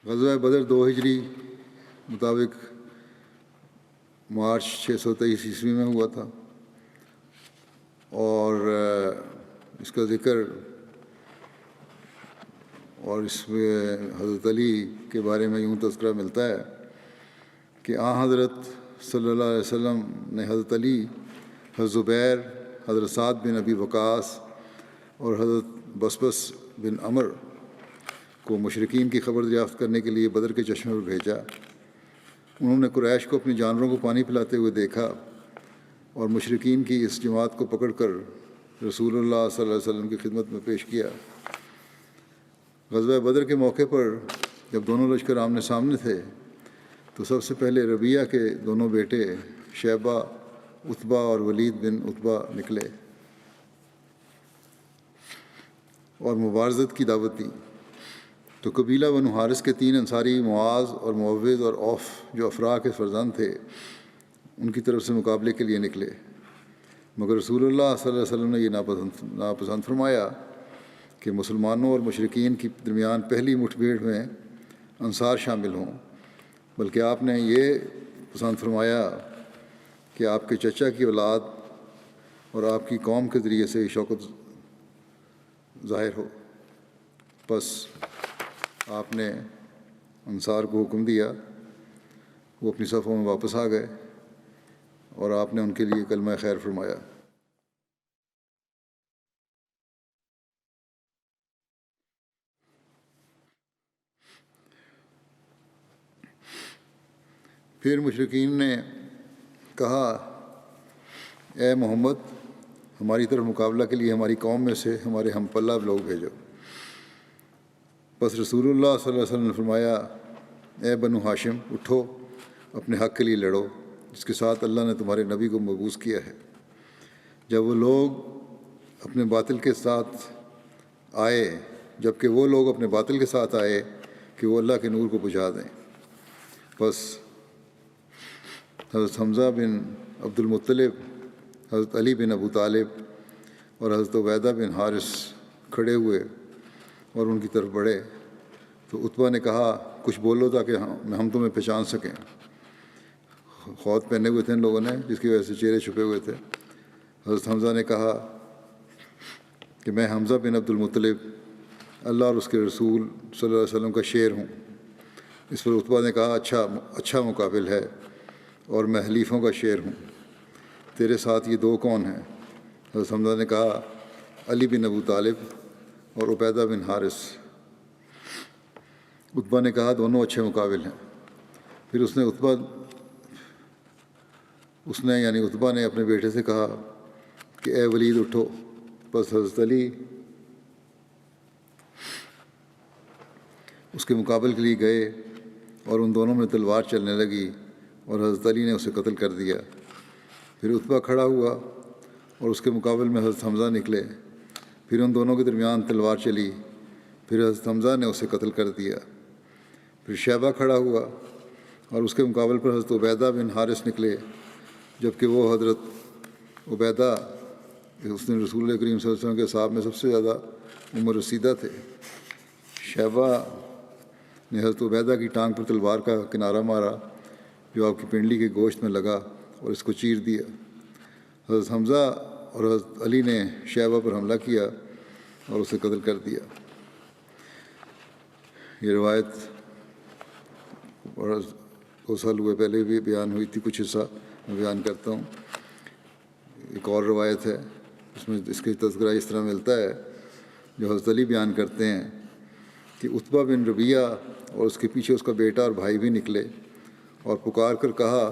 غزوہ بدر 2 ہجری مطابق مارچ 623 عیسوی میں ہوا تھا، اور اس کا ذکر اور اس میں حضرت علی کے بارے میں یوں تذکرہ ملتا ہے کہ حضرت صلی اللہ علیہ وسلم نے حضرت علی، حضرت زبیر، حضرت سعد بن ابی وقاص اور حضرت بسبس بن عمر کو مشرکین کی خبر دریافت کرنے کے لیے بدر کے چشمے پر بھیجا۔ انہوں نے قریش کو اپنے جانوروں کو پانی پلاتے ہوئے دیکھا اور مشرکین کی اس جماعت کو پکڑ کر رسول اللہ صلی اللہ علیہ وسلم کی خدمت میں پیش کیا۔ غزوہ بدر کے موقع پر جب دونوں لشکر آمنے سامنے تھے تو سب سے پہلے ربیعہ کے دونوں بیٹے شیبہ، عتبہ اور ولید بن عتبہ نکلے اور مبارزت کی دعوت دی، تو قبیلہ بنو حارث کے 3 انصاری معاذ اور معوذ اور اوف جو افراح کے فرزند تھے ان کی طرف سے مقابلے کے لیے نکلے، مگر رسول اللہ صلی اللہ علیہ وسلم نے یہ ناپسند فرمایا کہ مسلمانوں اور مشرکین کے درمیان پہلی مٹھ بھیڑ میں انصار شامل ہوں، بلکہ آپ نے یہ پسند فرمایا کہ آپ کے چچا کی اولاد اور آپ کی قوم کے ذریعے سے شوکت ظاہر ہو۔ پس آپ نے انصار کو حکم دیا، وہ اپنی صفوں میں واپس آ گئے اور آپ نے ان کے لیے کلمہ خیر فرمایا۔ پھر مشرکین نے کہا، اے محمد، ہماری طرف مقابلہ کے لیے ہماری قوم میں سے ہمارے ہم پلہ لوگ بھیجو۔ بس رسول اللہ صلی اللہ علیہ وسلم نے فرمایا، اے بنو ہاشم، اٹھو، اپنے حق کے لیے لڑو جس کے ساتھ اللہ نے تمہارے نبی کو مبعوث کیا ہے۔ جب وہ لوگ اپنے باطل کے ساتھ آئے کہ وہ اللہ کے نور کو بجھا دیں، بس حضرت حمزہ بن عبد المطلب، حضرت علی بن ابو طالب اور حضرت عبیدہ بن حارث کھڑے ہوئے اور ان کی طرف بڑھے، تو عتبہ نے کہا، کچھ بولو تاکہ ہم تمہیں پہچان سکیں۔ خوات پہنے ہوئے تھے ان لوگوں نے، جس کی وجہ سے چہرے چھپے ہوئے تھے۔ حضرت حمزہ نے کہا کہ میں حمزہ بن عبد المطلب، اللہ اور اس کے رسول صلی اللہ علیہ وسلم کا شیر ہوں۔ اس پر عتبہ نے کہا، اچھا مقابل ہے، اور میں حلیفوں کا شیر ہوں، تیرے ساتھ یہ 2 کون ہیں؟ حضرت حمزہ نے کہا، علی بن ابو طالب اور عبیدہ بن حارث۔ عتبہ نے کہا، دونوں اچھے مقابل ہیں۔ پھر عتبہ نے اپنے بیٹے سے کہا کہ اے ولید، اٹھو۔ بس حضرت علی اس کے مقابل کے لیے گئے اور ان دونوں میں تلوار چلنے لگی اور حضرت علی نے اسے قتل کر دیا۔ پھر عتبہ کھڑا ہوا اور اس کے مقابل میں حضرت حمزہ نکلے، پھر ان دونوں کے درمیان تلوار چلی، پھر حضرت حمزہ نے اسے قتل کر دیا۔ پھر شیبہ کھڑا ہوا اور اس کے مقابل پر حضرت عبیدہ بن حارث نکلے، جبکہ وہ حضرت عبیدہ اس نے رسول کریم صلی اللہ علیہ وسلم کے اصحاب میں سب سے زیادہ عمر رسیدہ تھے۔ شیبہ نے حضرت عبیدہ کی ٹانگ پر تلوار کا کنارہ مارا جو آپ کی پنڈلی کے گوشت میں لگا اور اس کو چیر دیا۔ حضرت حمزہ اور حضرت علی نے شیبہ پر حملہ کیا اور اسے قتل کر دیا۔ یہ روایت 2 سال ہوئے پہلے بھی بیان ہوئی تھی، کچھ حصہ میں بیان کرتا ہوں۔ ایک اور روایت ہے، اس میں اس کا تذکرہ اس طرح ملتا ہے جو حضرت علی بیان کرتے ہیں کہ عتبہ بن ربیعہ اور اس کے پیچھے اس کا بیٹا اور بھائی بھی نکلے اور پکار کر کہا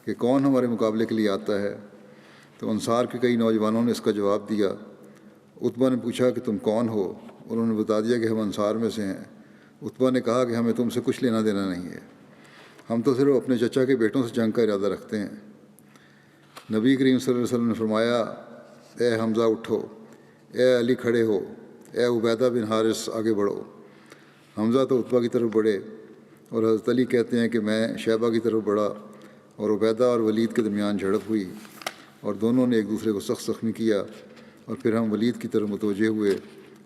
کہ کون ہمارے مقابلے کے لیے آتا ہے؟ تو انصار کے کئی نوجوانوں نے اس کا جواب دیا۔ عتبہ نے پوچھا کہ تم کون ہو؟ انہوں نے بتا دیا کہ ہم انصار میں سے ہیں۔ عتبہ نے کہا کہ ہمیں تم سے کچھ لینا دینا نہیں ہے، ہم تو صرف اپنے چچا کے بیٹوں سے جنگ کا ارادہ رکھتے ہیں۔ نبی کریم صلی اللہ علیہ وسلم نے فرمایا، اے حمزہ اٹھو، اے علی کھڑے ہو، اے عبیدہ بن حارث آگے بڑھو۔ حمزہ تو عتبہ کی طرف بڑھے اور حضرت علی کہتے ہیں کہ میں شیبہ کی طرف بڑھا اور عبیدہ اور ولید کے درمیان جھڑپ ہوئی اور دونوں نے ایک دوسرے کو سخت زخمی کیا، اور پھر ہم ولید کی طرف متوجہ ہوئے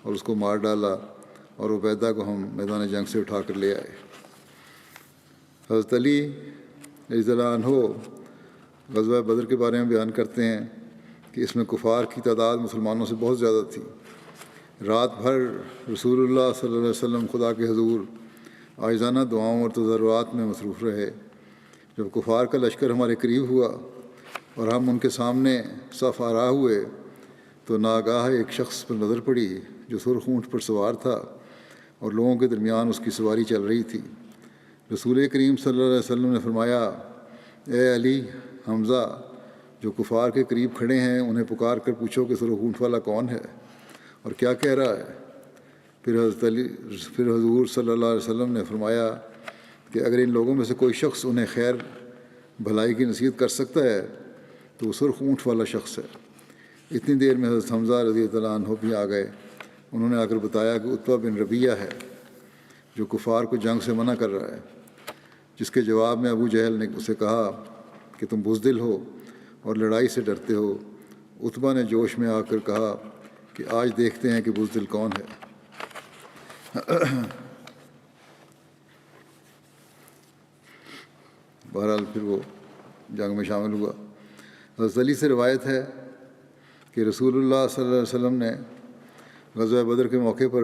اور اس کو مار ڈالا اور عبیدہ کو ہم میدان جنگ سے اٹھا کر لے آئے۔ حضرت علی رضی اللہ عنہ غزوہ بدر کے بارے میں بیان کرتے ہیں کہ اس میں کفار کی تعداد مسلمانوں سے بہت زیادہ تھی۔ رات بھر رسول اللہ صلی اللہ علیہ وسلم خدا کے حضور عاجزانہ دعاؤں اور تضرعات میں مصروف رہے۔ جب کفار کا لشکر ہمارے قریب ہوا اور ہم ان کے سامنے صف آرا ہوئے تو ناگاہ ایک شخص پر نظر پڑی جو سرخ اونٹ پر سوار تھا اور لوگوں کے درمیان اس کی سواری چل رہی تھی۔ رسول کریم صلی اللہ علیہ وسلم نے فرمایا، اے علی، حمزہ جو کفار کے قریب کھڑے ہیں انہیں پکار کر پوچھو کہ سرخ اونٹ والا کون ہے اور کیا کہہ رہا ہے۔ پھر حضور صلی اللہ علیہ وسلم نے فرمایا کہ اگر ان لوگوں میں سے کوئی شخص انہیں خیر بھلائی کی نصیحت کر سکتا ہے تو وہ سرخ اونٹ والا شخص ہے۔ اتنی دیر میں حضرت حمزہ رضی اللہ عنہ بھی آ گئے۔ انہوں نے آ کر بتایا کہ عتبہ بن ربیعہ ہے جو کفار کو جنگ سے منع کر رہا ہے، جس کے جواب میں ابو جہل نے اسے کہا کہ تم بزدل ہو اور لڑائی سے ڈرتے ہو۔ عتبہ نے جوش میں آ کر کہا کہ آج دیکھتے ہیں کہ بزدل کون ہے۔ بہرحال پھر وہ جنگ میں شامل ہوا۔ حضرت علی سے روایت ہے کہ رسول اللہ صلی اللہ علیہ وسلم نے غزوہ بدر کے موقع پر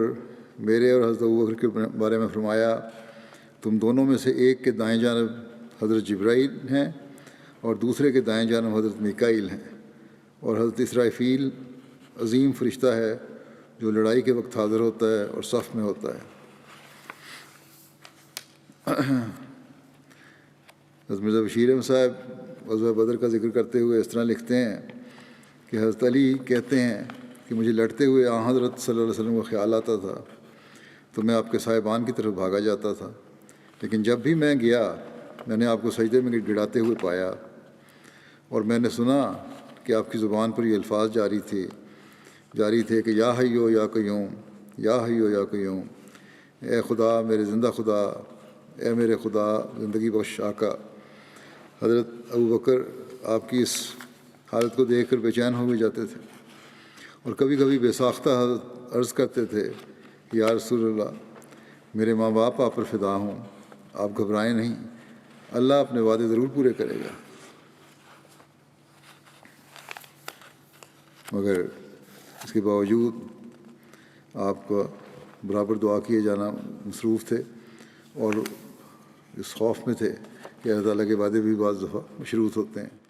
میرے اور حضرت ابوبکر کے بارے میں فرمایا، تم دونوں میں سے ایک کے دائیں جانب حضرت جبرائیل ہیں اور دوسرے کے دائیں جانب حضرت میکائیل ہیں، اور حضرت اسرافیل عظیم فرشتہ ہے جو لڑائی کے وقت حاضر ہوتا ہے اور صف میں ہوتا ہے۔ حضرت مرزا بشیر احمد صاحب غزوہ بدر کا ذکر کرتے ہوئے اس طرح لکھتے ہیں کہ حضرت علی کہتے ہیں کہ مجھے لڑتے ہوئے حضرت صلی اللہ علیہ وسلم کا خیال آتا تھا تو میں آپ کے صاحبان کی طرف بھاگا جاتا تھا، لیکن جب بھی میں گیا میں نے آپ کو سجدے میں گڑاتے ہوئے پایا، اور میں نے سنا کہ آپ کی زبان پر یہ الفاظ جاری تھے کہ یا حیو یا قیوم، یا حیو یا قیوم، اے خدا میرے زندہ خدا، اے میرے خدا زندگی بخش آقا۔ حضرت ابوبکر آپ کی اس حالت کو دیکھ کر بے چین ہو بھی جاتے تھے اور کبھی کبھی بے ساختہ عرض کرتے تھے، یا رسول اللہ، میرے ماں باپ آپ پر فدا ہوں، آپ گھبرائیں نہیں، اللہ اپنے وعدے ضرور پورے کرے گا۔ مگر اس کے باوجود آپ کا برابر دعا کیے جانا مصروف تھے اور اس خوف میں تھے کہ اللہ تعالیٰ کے وعدے بھی بعض دفعہ مشروط ہوتے ہیں۔